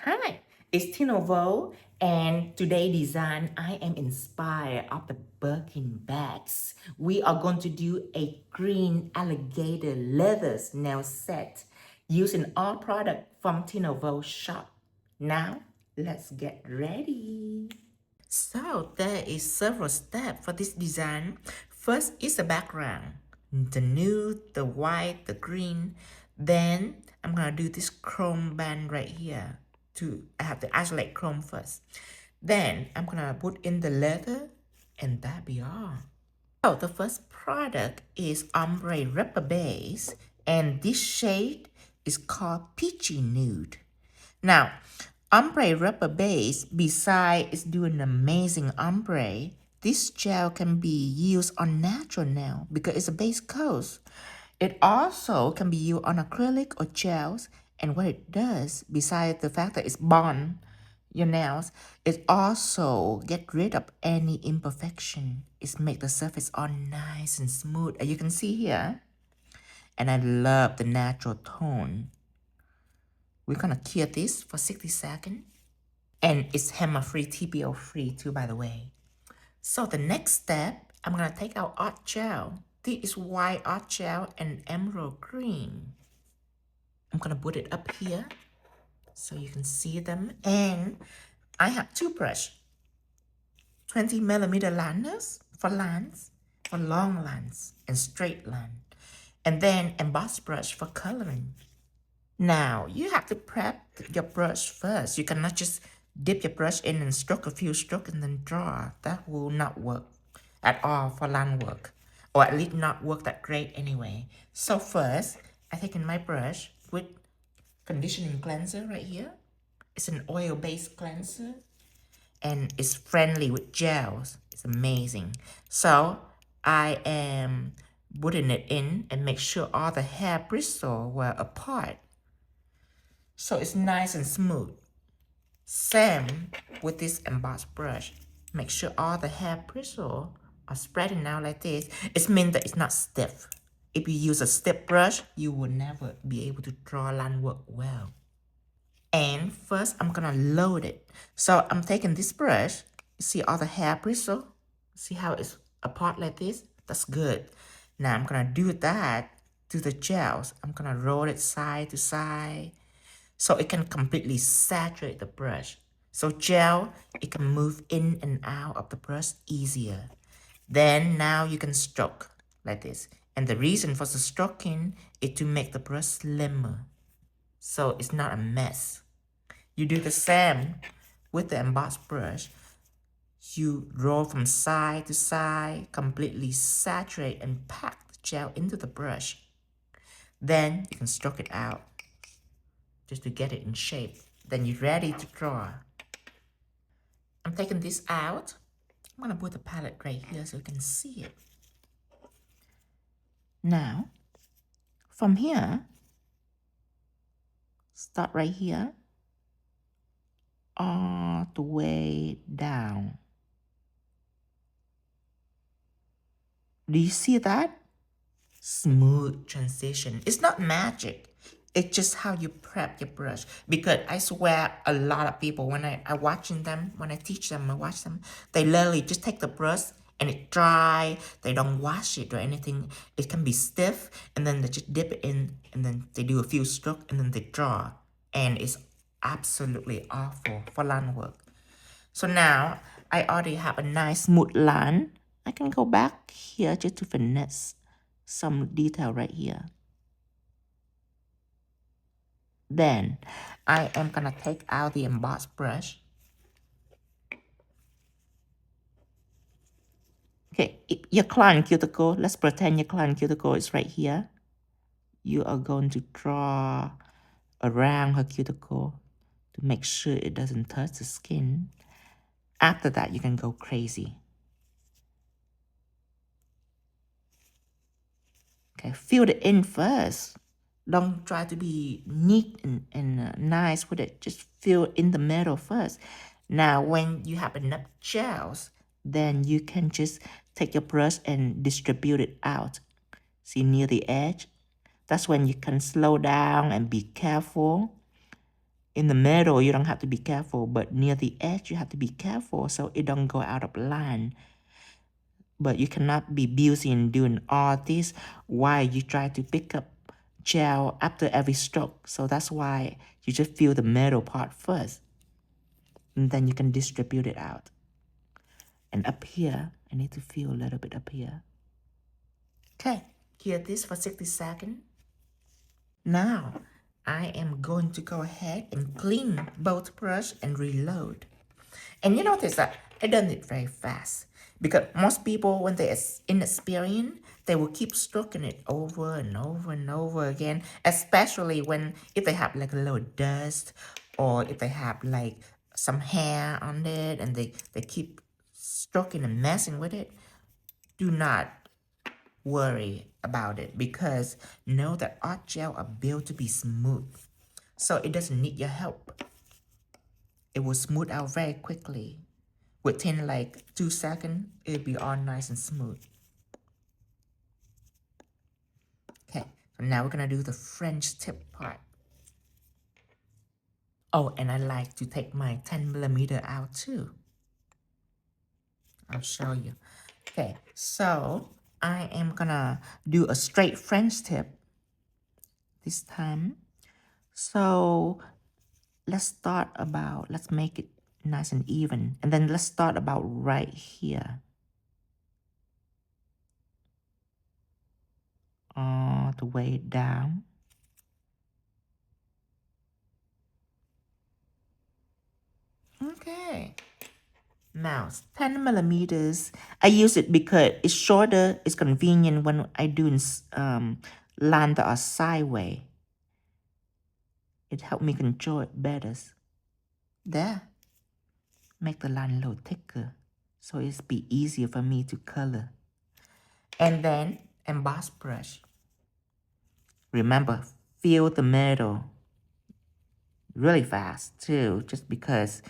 Hi, it's 𝐀𝐫𝐭 and today design I am inspired of the Birkin bags. We are going to do a green alligator leather nail set using all product from 𝐀𝐫𝐭 shop. Now let's get ready. So there is several steps for this design. First is the background, the nude, the white, the green. Then I'm gonna do this chrome band right here. I have to isolate chrome first. Then I'm gonna put in the leather and that be all. So the first product is ombre rubber base and this shade is called peachy nude. Now, ombre rubber base, besides doing amazing ombre, this gel can be used on natural nail because it's a base coat. It also can be used on acrylic or gels, and what it does, besides the fact that it's bond your nails, it also get rid of any imperfection. It makes the surface all nice and smooth, as you can see here. And I love the natural tone. We're gonna cure this for 60 seconds. And it's HEMA-free, TPO-free too, by the way. So the next step, I'm gonna take out art gel. This is white art gel and emerald green. I'm gonna put it up here so you can see them. And I have two brush, 20mm liners for lines, for long lines and straight line. And then Emboss Brush for coloring. Now, you have to prep your brush first. You cannot just dip your brush in and stroke a few strokes and then draw. That will not work at all for line work, or at least not work that great anyway. So first, I take in my brush with conditioning cleanser right here. It's an oil-based cleanser and it's friendly with gels. It's amazing. So I am putting it in and make sure all the hair bristles were apart. So it's nice and smooth. Same with this embossed brush. Make sure all the hair bristles are spreading out like this. It means that it's not stiff. If you use a stiff brush, you will never be able to draw line work well. And first, I'm gonna load it. So I'm taking this brush. You see all the hair bristle? See how it's apart like this? That's good. Now I'm gonna do that to the gels. I'm gonna roll it side to side so it can completely saturate the brush. So gel, it can move in and out of the brush easier. Then now you can stroke like this. And the reason for the stroking is to make the brush slimmer, so it's not a mess. You do the same with the embossed brush. You roll from side to side, completely saturate and pack the gel into the brush. Then you can stroke it out just to get it in shape. Then you're ready to draw. I'm taking this out. I'm gonna put the palette right here so you can see it. Now, from here, start right here, all the way down. Do you see that? Smooth transition. It's not magic. It's just how you prep your brush. Because I swear a lot of people, when I watching them, when I teach them, I watch them, they literally just take the brush and it dry. They don't wash it or anything. It can be stiff and then they just dip it in and then they do a few strokes and then they draw. And it's absolutely awful for line work. So now I already have a nice smooth line. I can go back here just to finesse some detail right here. Then I am gonna take out the embossed brush. Okay, your client cuticle, let's pretend your client cuticle is right here. You are going to draw around her cuticle to make sure it doesn't touch the skin. After that, you can go crazy. Okay, fill it in first. Don't try to be neat and nice with it. Just fill in the middle first. Now, when you have enough gels, then you can just take your brush and distribute it out. See, near the edge? That's when you can slow down and be careful. In the middle, you don't have to be careful, but near the edge, you have to be careful so it don't go out of line. But you cannot be busy in doing all this while you try to pick up gel after every stroke. So that's why you just fill the middle part first. And then you can distribute it out. And up here, I need to fill a little bit up here. Okay, cure this for 60 seconds. Now, I am going to go ahead and clean both brush and reload. And you notice that I done it very fast because most people, when they're inexperienced, they will keep stroking it over and over and over again, especially if they have like a little dust or if they have like some hair on it and they keep stroking and messing with it. Do not worry about it because know that art gel are built to be smooth. So it doesn't need your help. It will smooth out very quickly. Within like 2 seconds, it'll be all nice and smooth. Okay, so now we're gonna do the French tip part. Oh, and I like to take my 10mm out too. I'll show you. Okay, so I am gonna do a straight French tip this time. So let's make it nice and even. And then let's start about right here. All the way down. Okay. Now, 10mm. I use it because it's shorter. It's convenient when I do line that are sideways. It helps me control it better. There. Make the line a little thicker so it's be easier for me to color. And then Emboss Brush. Remember, fill the middle really fast too, just because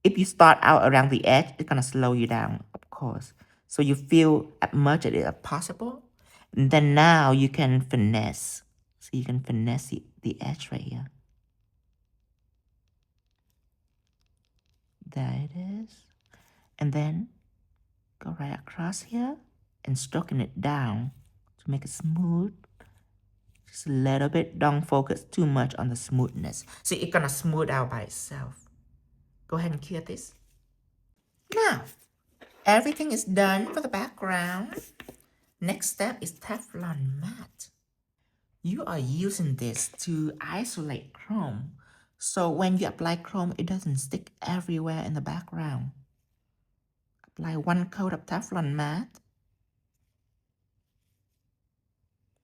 if you start out around the edge, it's gonna slow you down, of course. So you fill as much as possible. And then now you can finesse. So you can finesse the edge right here. There it is. And then go right across here and stroking it down to make it smooth. Just a little bit. Don't focus too much on the smoothness. See, it's gonna smooth out by itself. Go ahead and cure this. Now, everything is done for the background. Next step is Teflon matte. You are using this to isolate chrome. So when you apply chrome, it doesn't stick everywhere in the background. Apply 1 coat of Teflon matte.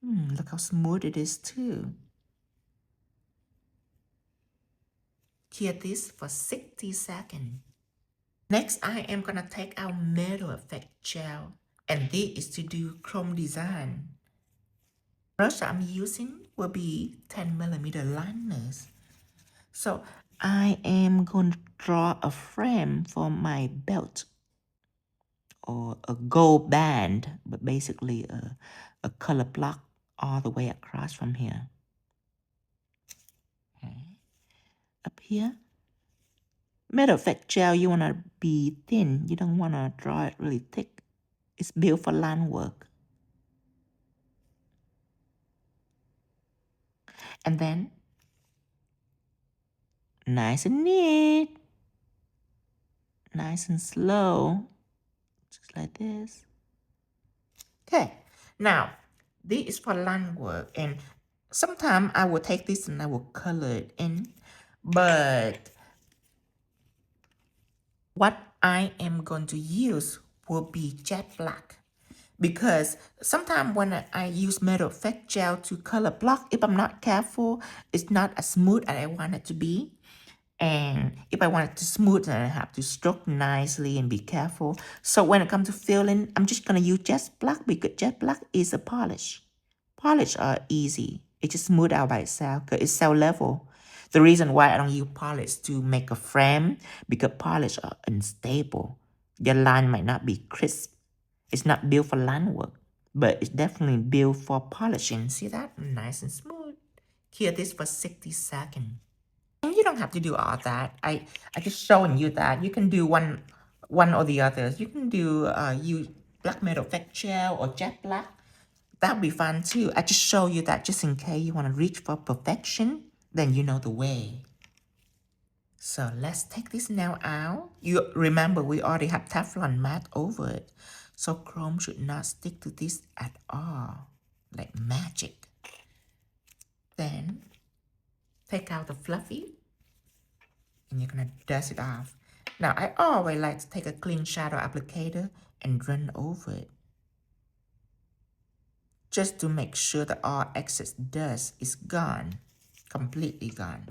Look how smooth it is too. Cure this for 60 seconds. Next, I am gonna take our Metal Effect gel, and this is to do chrome design. Brush I'm using will be 10mm liners. So I am going to draw a frame for my belt or a gold band, but basically a color block all the way across from here. Okay. Up here, Metal Effect gel, you want to be thin. You don't want to draw it really thick. It's built for line work. And then, nice and neat, nice and slow, just like this. Okay, now, this is for line work, and sometimes I will take this and I will color it in, but what I am going to use will be jet black. Because sometimes when I use Metal Effect gel to color block, if I'm not careful, it's not as smooth as I want it to be. And if I want it to smooth, then I have to stroke nicely and be careful. So when it comes to filling, I'm just going to use jet black because jet black is a polish. Polish are easy. It just smooth out by itself because it's cell level. The reason why I don't use polish to make a frame because polish are unstable. Your line might not be crisp. It's not built for line work, but it's definitely built for polishing. See that? Nice and smooth. Cure this for 60 seconds. don't have to do all that. I just showing you that you can do one or the other. You can do use black metal effect gel or jet black. That'd be fun too. I just show you that just in case you want to reach for perfection, then you know the way. So let's take this nail out. You remember we already have Teflon mat over it. So chrome should not stick to this at all. Like magic. Then take out the fluffy. And you're gonna dust it off. Now I always like to take a clean shadow applicator and run over it. Just to make sure that all excess dust is gone. Completely gone.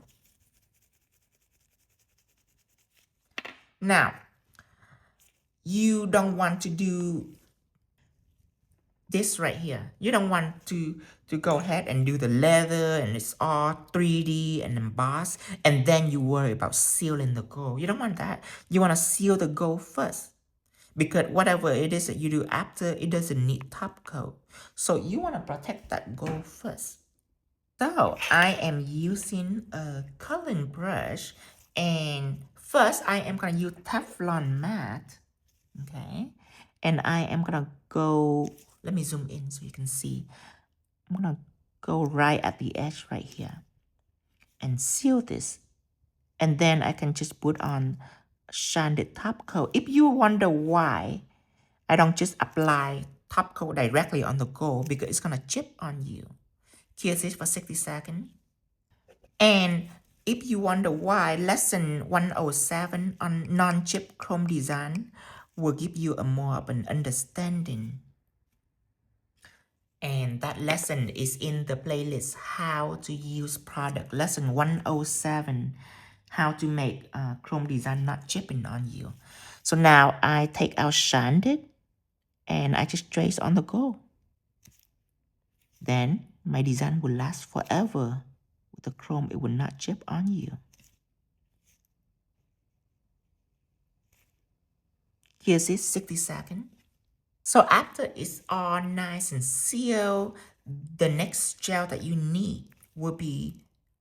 Now, you don't want to do this right here. You don't want to go ahead and do the leather and it's all 3D and embossed, and then you worry about sealing the gold. You don't want that. You want to seal the gold first, because whatever it is that you do after, it doesn't need top coat. So you want to protect that gold first. So I am using a coloring brush, and first I am going to use Teflon mat. Okay, and I am going to go, let me zoom in so you can see. I'm going to go right at the edge right here and seal this. And then I can just put on sanded top coat. If you wonder why I don't just apply top coat directly on the gold, because it's going to chip on you. Cure this for 60 seconds. And if you wonder why, lesson 107 on non-chip chrome design will give you a more of an understanding. And that lesson is in the playlist, How to Use Product. Lesson 107, how to make chrome design not chipping on you. So now I take out sanded and I just trace on the gold. Then my design will last forever. With the chrome, it will not chip on you. Here's it, 60 seconds. So after it's all nice and sealed, the next gel that you need will be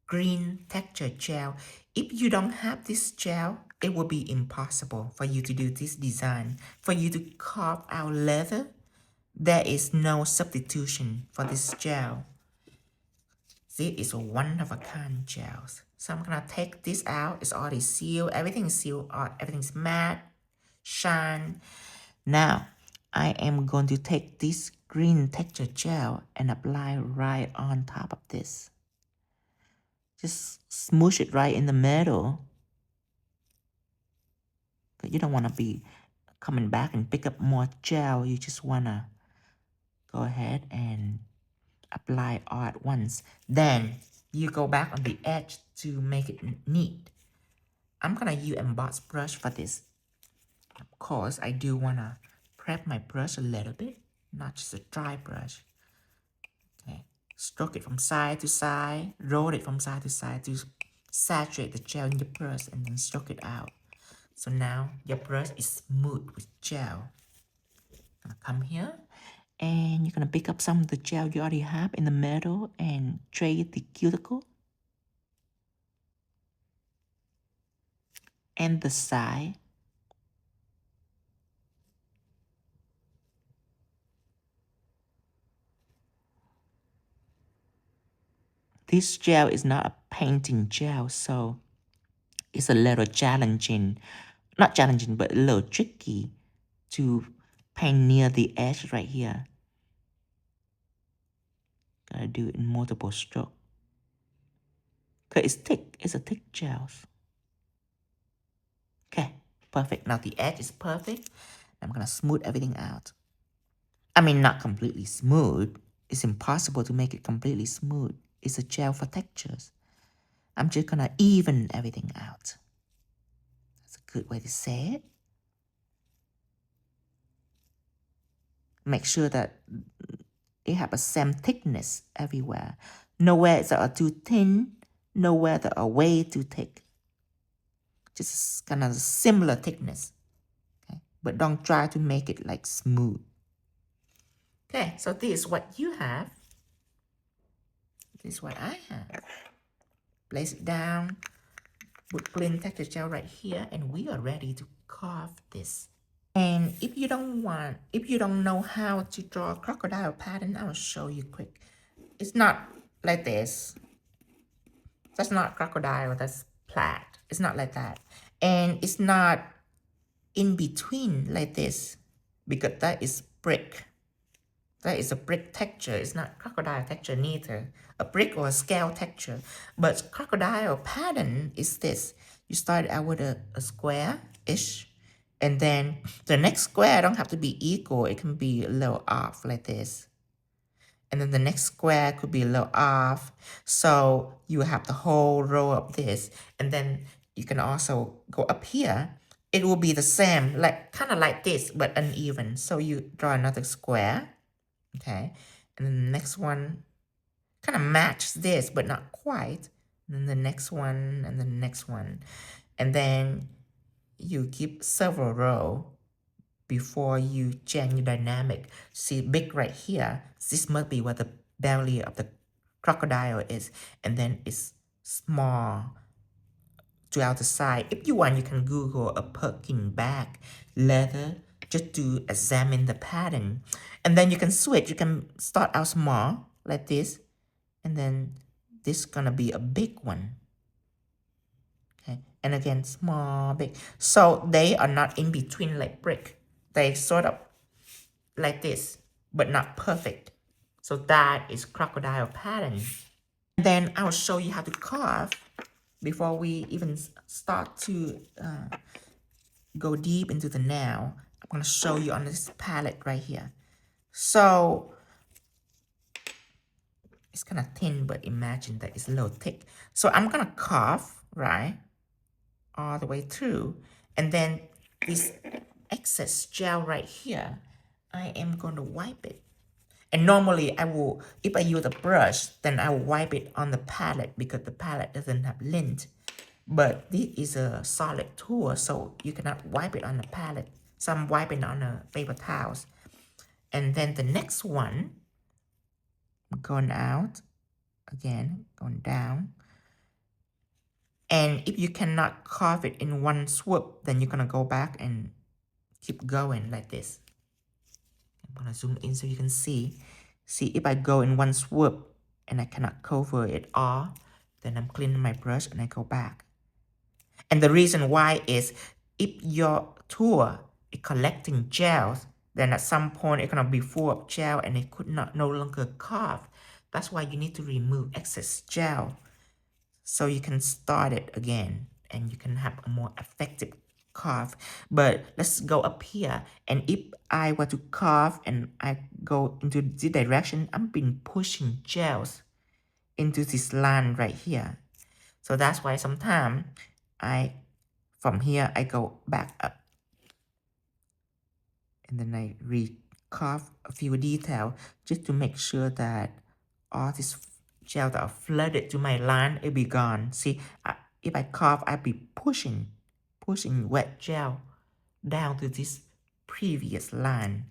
green texture gel. If you don't have this gel, it will be impossible for you to do this design. For you to carve out leather, there is no substitution for this gel. This is a one-of-a-kind gel. So I'm gonna take this out. It's already sealed. Everything is sealed. Everything's matte, shine. Now, I am going to take this green texture gel and apply right on top of this. Just smoosh it right in the middle. You don't want to be coming back and pick up more gel. You just want to go ahead and apply all at once. Then you go back on the edge to make it neat. I'm going to use Emboss Brush for this. Of course, I do want to prep my brush a little bit, not just a dry brush. Okay, stroke it from side to side, roll it from side to side to saturate the gel in the brush, and then stroke it out. So now your brush is smooth with gel. Gonna come here, and you're gonna pick up some of the gel you already have in the middle and trace the cuticle and the side. This gel is not a painting gel, so it's a little challenging, not challenging, but a little tricky to paint near the edge right here. Gotta do it in multiple strokes. Cause it's thick, it's a thick gel. Okay, perfect. Now the edge is perfect. I'm gonna smooth everything out. I mean, not completely smooth. It's impossible to make it completely smooth. It's a gel for textures. I'm just gonna even everything out. That's a good way to say it. Make sure that it have a same thickness everywhere. Nowhere it's too thin, nowhere that are way too thick. Just kind of similar thickness. Okay, but don't try to make it like smooth. Okay, so this is what you have. This is what I have. Place it down. clean texture gel right here, and we are ready to carve this. And if you don't know how to draw a crocodile pattern, I'll show you quick. It's not like this. That's not crocodile, that's plaid. It's not like that. And it's not in between like this, because that is brick. That is a brick texture. It's not crocodile texture neither. A brick or a scale texture. But crocodile pattern is this. You start out with a square-ish. And then the next square don't have to be equal. It can be a little off like this. And then the next square could be a little off. So you have the whole row of this. And then you can also go up here. It will be the same, like kind of like this, but uneven. So you draw another square. Okay. And then the next one kind of matches this, but not quite. And then the next one and the next one. And then you keep several rows before you change your dynamic. See, big right here. This must be where the belly of the crocodile is. And then it's small throughout the side. If you want, you can Google a Birkin bag leather just to examine the pattern. And then you can switch. You can start out small like this. And then this is gonna be a big one. Okay. And again, small, big. So they are not in between like brick. They sort of like this, but not perfect. So that is crocodile pattern. And then I'll show you how to carve before we even start to go deep into the nail. I'm going to show you on this palette right here. So it's kind of thin, but imagine that it's a little thick. So I'm going to carve, right, all the way through. And then this excess gel right here, I am going to wipe it. And normally I will, if I use a brush, then I will wipe it on the palette because the palette doesn't have lint. But this is a solid tool, so you cannot wipe it on the palette. So I'm wiping on a paper towels. And then the next one, going out, again, going down. And if you cannot carve it in one swoop, then you're gonna go back and keep going like this. I'm gonna zoom in so you can see. See, if I go in one swoop and I cannot cover it all, then I'm cleaning my brush and I go back. And the reason why is if your tool is collecting gels, then at some point it's gonna be full of gel and it could no longer carve. That's why you need to remove excess gel so you can start it again and you can have a more effective carve. But let's go up here, and if I were to carve and I go into this direction, I've been pushing gels into this line right here. So that's why sometimes from here I go back up and then I carve a few details just to make sure that all this gel that are flooded to my line will be gone. See, if I carve, I'll be pushing wet gel down to this previous line.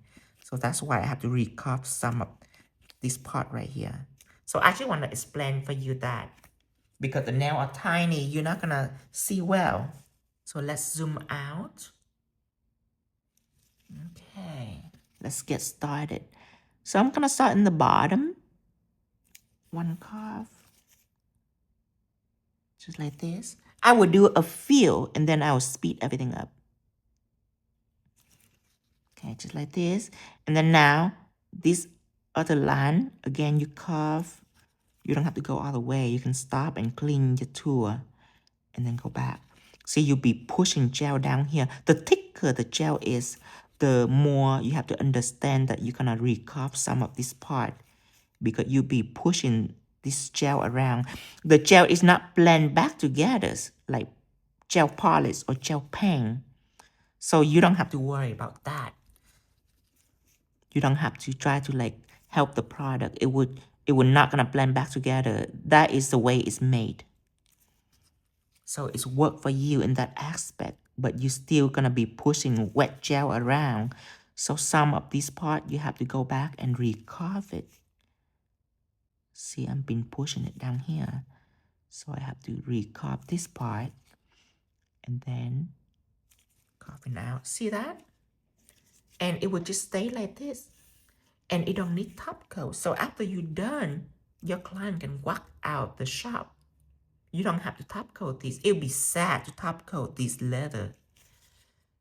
So that's why I have to recarve some of this part right here. So I actually want to explain for you that because the nails are tiny, you're not gonna see well. So let's zoom out. Okay, let's get started. So I'm gonna start in the bottom. One carve. Just like this. I will do a few and then I will speed everything up. Okay, just like this. And then now, this other line, again, you carve. You don't have to go all the way. You can stop and clean your tool and then go back. See, you'll be pushing gel down here. The thicker the gel is, the more you have to understand that you're gonna recarve some of this part because you'll be pushing this gel around. The gel is not blend back together like gel polish or gel paint. So you don't have to worry about that. You don't have to try to like help the product. It would not gonna blend back together. That is the way it's made. So it's work for you in that aspect, but you're still gonna be pushing wet gel around. So some of this part you have to go back and recarve it. See, I've been pushing it down here. So I have to recarve this part. and then carving out. See that? And it will just stay like this. And it don't need top coat. So after you're done, your client can walk out the shop. You don't have to top coat these. It'll be sad to top coat this leather.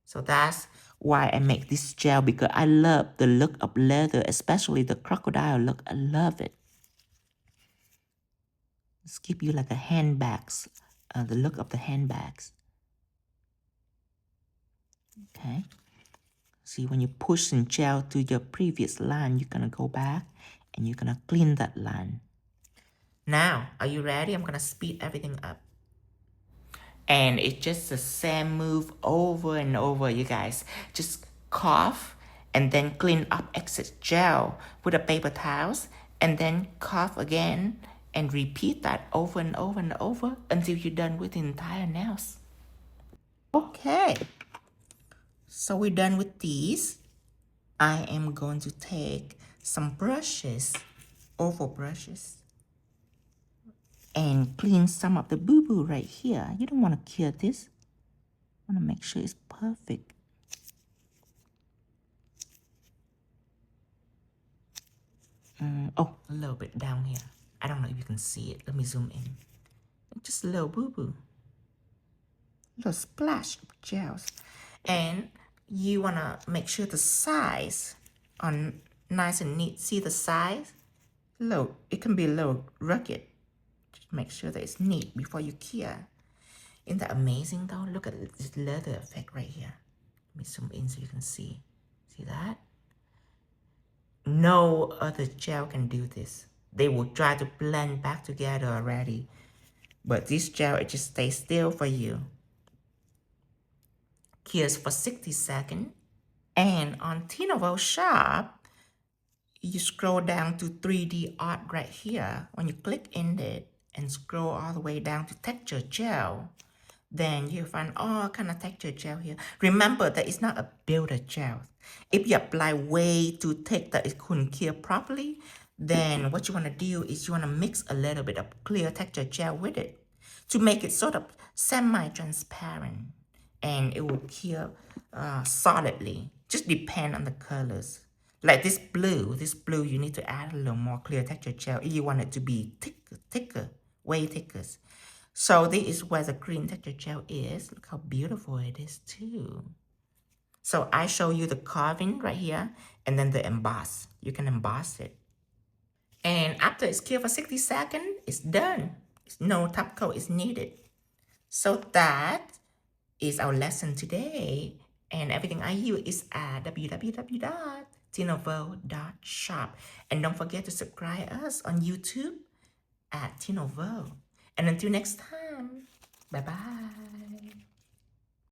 So that's why I make this gel, because I love the look of leather, especially the crocodile look. I love it. It's give you like a handbags, the look of the handbags. Okay. See, when you push in gel to your previous line, you're gonna go back and you're gonna clean that line. Now, are you ready? I'm gonna speed everything up. And it's just the same move over and over, you guys. Just cough and then clean up excess gel with a paper towels, and then cough again and repeat that over and over and over until you're done with the entire nails. Okay, so we're done with these. I am going to take some brushes, oval brushes, and clean some of the boo-boo right here. You don't want to cure this. You want to make sure it's perfect. Oh, a little bit down here. I don't know if you can see it. Let me zoom in. Just a little boo-boo. A little splash of gels. And you want to make sure the size on nice and neat. See the size? Look, it can be a little rugged. Just make sure that it's neat before you cure. Isn't that amazing though? Look at this leather effect right here. Let me zoom in so you can see. See that? No other gel can do this. They will try to blend back together already. But this gel, it just stays still for you. Cures for 60 seconds. And on 𝐻𝐻𝐿 shop, you scroll down to 3D art right here. When you click in it and scroll all the way down to texture gel, then you find all kind of texture gel here. Remember that it's not a builder gel. If you apply way too thick that it couldn't cure properly, then what you want to do is you want to mix a little bit of clear texture gel with it to make it sort of semi-transparent, and it will cure solidly. Just depend on the colors. Like this blue, you need to add a little more clear texture gel if you want it to be thicker, way thicker. So this is where the green texture gel is. Look how beautiful it is too. So I show you the carving right here and then the emboss. You can emboss it. And after it's cured for 60 seconds, it's done. No top coat is needed. So that is our lesson today. And everything I use is at www.𝐻𝐻𝐿.shop. And don't forget to subscribe us on YouTube at 𝐻𝐻𝐿. And until next time, bye-bye.